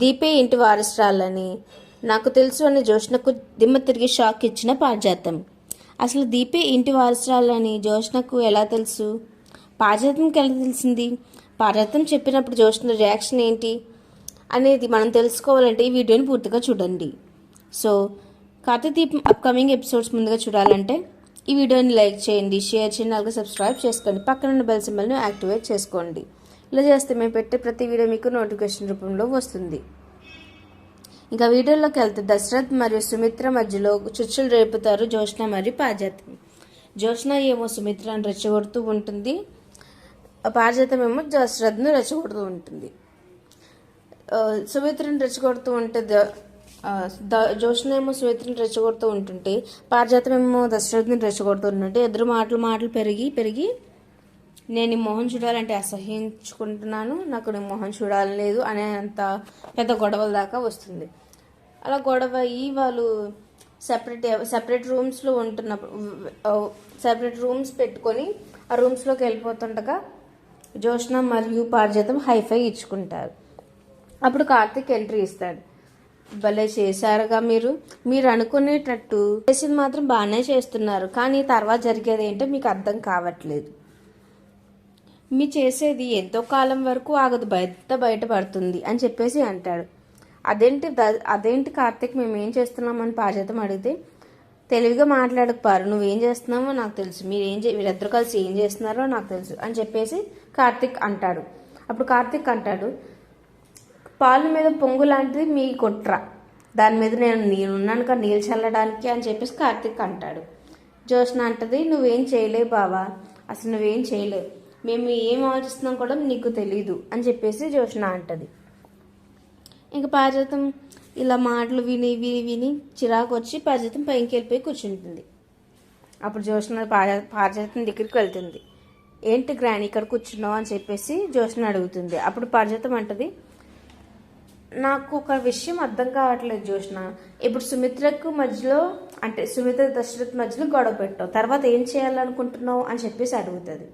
దీపే ఇంటి వారసురాలని నాకు తెలుసు అని జోష్నకు దిమ్మ తిరిగి షాక్ ఇచ్చిన పారిజాతం. అసలు దీపే ఇంటి వారసురాలని జోష్నకు ఎలా తెలుసు? పారిజాతంకి ఎలా తెలిసింది? పారిజాతం చెప్పినప్పుడు జోష్న రియాక్షన్ ఏంటి అనేది మనం తెలుసుకోవాలంటే ఈ వీడియోని పూర్తిగా చూడండి. సో కార్తీక దీపం అప్కమింగ్ ఎపిసోడ్స్ ముందుగా చూడాలంటే ఈ వీడియోని లైక్ చేయండి, షేర్ చేయండి, అలాగే సబ్స్క్రైబ్ చేసుకోండి, పక్కన ఉన్న బెల్ సింబల్ని యాక్టివేట్ చేసుకోండి. ఇలా చేస్తే మేము పెట్టే ప్రతి వీడియో మీకు నోటిఫికేషన్ రూపంలో వస్తుంది. ఇంకా వీడియోలోకి వెళ్తే దశరథ్ మరియు సుమిత్ర మధ్యలో చుచ్చులు రేపుతారు జోష్న మరియు పారిజాతం. జోష్న ఏమో సుమిత్రను రెచ్చగొడుతూ ఉంటుంది, పారిజాతం ఏమో దశరథ్ను రెచ్చగొడుతూ ఉంటుంది. సుమిత్రను రెచ్చగొడుతూ ఉంటే జోష్న ఏమో సుమిత్రను రెచ్చగొడుతూ ఉంటుంటే పారిజాతం ఏమో దశరథ్ని రెచ్చగొడుతూ ఉంటుంటే ఎదురు మాటలు పెరిగి నేను ఈ మొహం చూడాలంటే అసహ్యించుకుంటున్నాను, నాకు నీ మొహం చూడాలని లేదు అనేంత పెద్ద గొడవల దాకా వస్తుంది. అలా గొడవ అయ్యి వాళ్ళు సెపరేట్ రూమ్స్లో సెపరేట్ రూమ్స్ పెట్టుకొని ఆ రూమ్స్లోకి వెళ్ళిపోతుండగా జోష్న మరియు పారిజాతం హైఫై ఇచ్చుకుంటారు. అప్పుడు కార్తీక్ ఎంట్రీ ఇస్తాడు. భలే చేశారుగా మీరు అనుకునేటట్టు చేసింది మాత్రం బాగానే చేస్తున్నారు, కానీ తర్వాత జరిగేది ఏంటో మీకు అర్థం కావట్లేదు. మీ చేసేది ఎంతో కాలం వరకు ఆగదు, బయటపడుతుంది అని చెప్పేసి అంటాడు. అదేంటి కార్తీక్, మేము ఏం చేస్తున్నామని పారిజాతం అడిగితే తెలివిగా మాట్లాడకపోరు, నువ్వేం చేస్తున్నావో నాకు తెలుసు, వీళ్ళిద్దరు కలిసి ఏం చేస్తున్నారో నాకు తెలుసు అని చెప్పేసి కార్తీక్ అంటాడు. అప్పుడు కార్తీక్ అంటాడు, పాలు మీద పొంగు లాంటిది మీ కుట్ర, దాని మీద నేనున్నాను కదా నీళ్ళు చల్లడానికి అని చెప్పేసి కార్తీక్ అంటాడు. జోష్న అంటది, నువ్వేం చేయలేవు బావా, అసలు నువ్వేం చేయలేవు, మేము ఏం ఆలోచిస్తున్నాం కూడా నీకు తెలీదు అని చెప్పేసి జోష్న అంటది. ఇంకా పారిజాతం ఇలా మాటలు విని చిరాకు వచ్చి పారిజాతం పైకి వెళ్ళిపోయి కూర్చుంటుంది. అప్పుడు జోష్న పారిజాతం దగ్గరికి వెళ్తుంది. ఏంటి గ్రాని ఇక్కడ కూర్చున్నావు అని చెప్పేసి జోష్న అడుగుతుంది. అప్పుడు పారిజాతం అంటది, నాకు ఒక విషయం అర్థం కావట్లేదు జోష్న, ఇప్పుడు సుమిత్రకు మధ్యలో అంటే సుమిత్ర దశరథ్ మధ్యలో గొడవ పెట్టావు, తర్వాత ఏం చేయాలనుకుంటున్నావు అని చెప్పేసి అడుగుతుంది.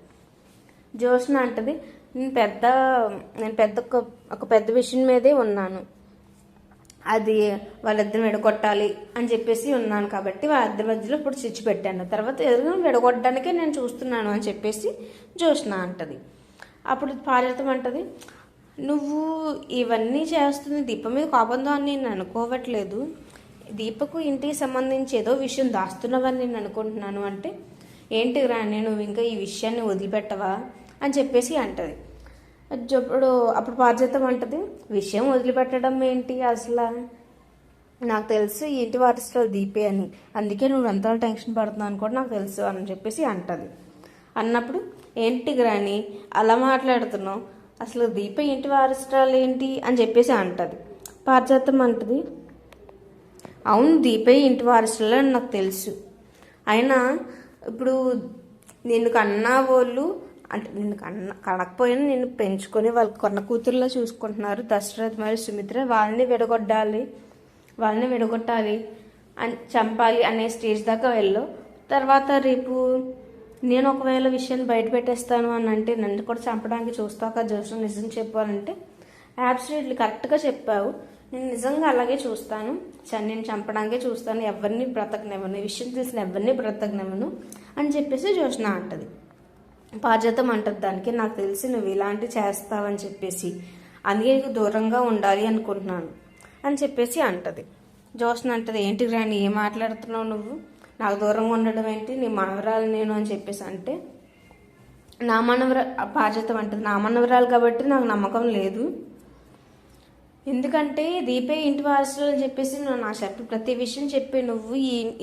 జోష్న అంటది, నేను ఒక పెద్ద విషయం మీదే ఉన్నాను, అది వాళ్ళిద్దరిని విడగొట్టాలి అని చెప్పేసి ఉన్నాను, కాబట్టి వాళ్ళిద్దరి మధ్యలో ఇప్పుడు స్విచ్ పెట్టాను, తర్వాత ఎదురుగా విడగొట్టడానికే నేను చూస్తున్నాను అని చెప్పేసి జోష్న అంటది. అప్పుడు పారిజాతం అంటది, నువ్వు ఇవన్నీ చేస్తుంది దీప మీద కోపంతో అని నేను అనుకోవట్లేదు, దీపకు ఇంటికి సంబంధించి ఏదో విషయం దాస్తున్నావని నేను అనుకుంటున్నాను అంటే, ఏంటి రాణి నువ్వు ఇంకా ఈ విషయాన్ని వదిలిపెట్టవా అని చెప్పేసి అంటది. అప్పుడు పారిజాతం అంటది, విషయం వదిలిపెట్టడం ఏంటి, అసలు నాకు తెలుసు ఈ ఇంటి వారసురాలు దీపే అని, అందుకే నువ్వు అంతలా టెన్షన్ పడుతున్నావు అని కూడా నాకు తెలుసు అని చెప్పేసి అంటది. అన్నప్పుడు ఏంటి గ్రాని అలా మాట్లాడుతున్నావు, అసలు దీప ఇంటి వారసురాలు ఏంటి అని చెప్పేసి అంటది. పారిజాతం అంటది, అవును దీపే ఇంటి వారసురాలు అని నాకు తెలుసు, అయినా ఇప్పుడు నిన్ను కన్నా వాళ్ళు అంటే నిన్ను కనకపోయినా నిన్ను పెంచుకొని వాళ్ళు కొన్న కూతురులో చూసుకుంటున్నారు దశరథ్ మరియు సుమిత్ర, వాళ్ళని విడగొట్టాలి అని చంపాలి అనే స్టేజ్ దాకా వెళ్ళు, తర్వాత రేపు నేను ఒకవేళ విషయాన్ని బయట పెట్టేస్తాను అని అంటే నన్ను కూడా చంపడానికి చూస్తావు కదా జోష్న, నిజం చెప్పాలంటే అబ్సల్యూట్లీ కరెక్ట్గా చెప్పావు, నేను నిజంగా అలాగే చూస్తాను, నేను చంపడానికే చూస్తాను, ఎవరిని బ్రతకనివ్వను, ఈ విషయం తెలిసిన ఎవరిని బ్రతకనివ్వను అని చెప్పేసి జోష్న అంటది. పారిజాతం అంటది దానికి, నాకు తెలిసి నువ్వు ఇలాంటివి చేస్తావని చెప్పేసి అందుకే నీకు దూరంగా ఉండాలి అనుకుంటున్నాను అని చెప్పేసి అంటది. జోష్న అంటది, ఏంటి రాణి ఏం మాట్లాడుతున్నావు నువ్వు, నాకు దూరంగా ఉండడం ఏంటి, నీ మనవరాలు నేను అని చెప్పేసి అంటే పారిజాతం అంటది, నా మనవరాలు కాబట్టి నాకు నమ్మకం లేదు, ఎందుకంటే దీపే ఇంటి వారసులు అని చెప్పేసి నువ్వు నా ప్రతి విషయం చెప్పి నువ్వు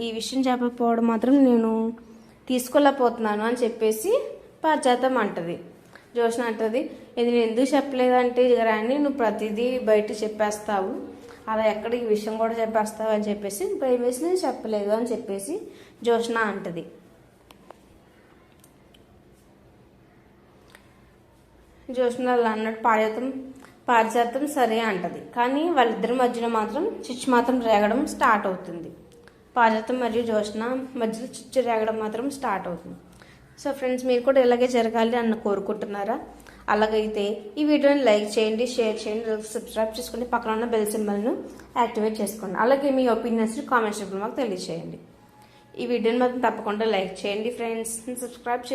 ఈ విషయం చెప్పకపోవడం మాత్రం నేను తీసుకోలేకపోతున్నాను అని చెప్పేసి పారిజాతం అంటది. జోష్న అంటది, ఇది నేను ఎందుకు చెప్పలేదంటే రాని నువ్వు ప్రతిదీ బయట చెప్పేస్తావు, అలా ఎక్కడ ఈ విషయం కూడా చెప్పేస్తావు అని చెప్పేసి భయం వేసి నేను చెప్పలేదు అని చెప్పేసి జోష్న అంటది. జోష్న అలా అన్నట్టు పారిజాతం సరే అంటది, కానీ వాళ్ళిద్దరి మధ్యలో మాత్రం చిచ్చు మాత్రం రేగడం స్టార్ట్ అవుతుంది. పారిజాతం మరియు జోష్న మధ్యలో చిచ్చు రేగడం మాత్రం స్టార్ట్ అవుతుంది. సో ఫ్రెండ్స్, మీరు కూడా ఇలాగే జరగాలి అని కోరుకుంటున్నారా? అలాగైతే ఈ వీడియోని లైక్ చేయండి, షేర్ చేయండి, సబ్స్క్రైబ్ చేసుకోండి, పక్కన ఉన్న బెల్ సింబల్ను యాక్టివేట్ చేసుకోండి. అలాగే మీ ఒపీనియన్స్ని కామెంట్స్ రూపంలో మాకు తెలియజేయండి. ఈ వీడియోని మాత్రం తప్పకుండా లైక్ చేయండి ఫ్రెండ్స్, సబ్స్క్రైబ్ చేయండి.